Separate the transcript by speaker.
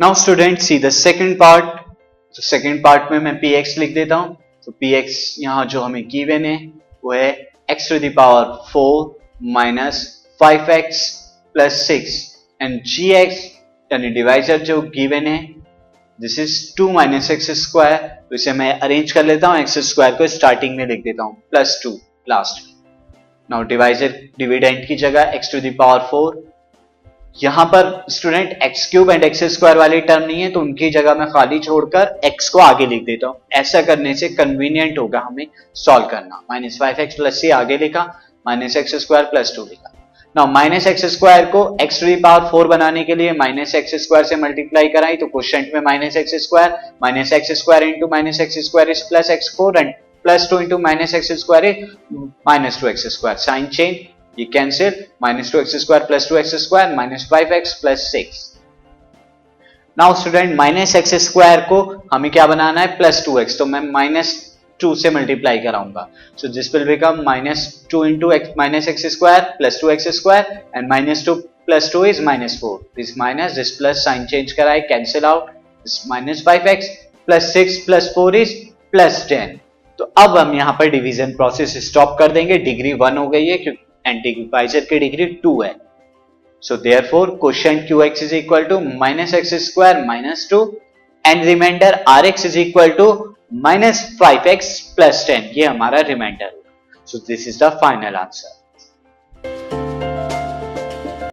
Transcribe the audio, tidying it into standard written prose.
Speaker 1: Now student see the second part. तो second part में मैं px लिख देता हूं। तो px यहां जो हमें गिवन है वो है x to the power 4 minus 5x plus 6 and gx यानी डिवाइजर जो गिवन है this is 2 minus x square. तो इसे मैं अरेंज कर लेता हूं, एक्स स्क्वायर को स्टार्टिंग में लिख देता हूं plus 2 last. Now divisor dividend की जगह x टू द पावर 4। यहां पर student x cube and x square वाली टर्म नहीं है तो उनकी जगह मैं खाली छोड़कर x को आगे लिख देता हूं। ऐसा करने से कन्वीनियंट होगा हमें सॉल्व करना। माइनस 5x प्लस c आगे लिखा, माइनस एक्स स्क्वायर प्लस 2 लिखा। नाउ माइनस एक्स स्क्वायर को x टू द पावर 4 बनाने के लिए माइनस एक्स स्क्वायर से मल्टीप्लाई कराई तो क्वोशिएंट में minus x square into minus x square is plus x4 and plus 2 into minus x square is minus 2x square. Sign change, ये cancel, minus 2x square plus 2x square minus 5x plus 6। Now student minus x square को हमें क्या बनाना है plus 2x, तो मैं minus 2 से multiply कराऊंगा। So this will become minus 2 into minus x square plus 2x square and minus 2 plus 2 is minus 4। This minus this plus, sign change कराए, cancel out, this minus 5x plus 6 plus 4 is plus 10। तो अब हम यहाँ पर division process stop कर देंगे, degree 1 हो गई है क्योंकि एंड डिवाइजर की डिग्री 2 है। So therefore quotient qx is equal to minus x square minus 2 and remainder rx is equal to minus 5x plus 10। ये हमारा remainder. So this is the final answer.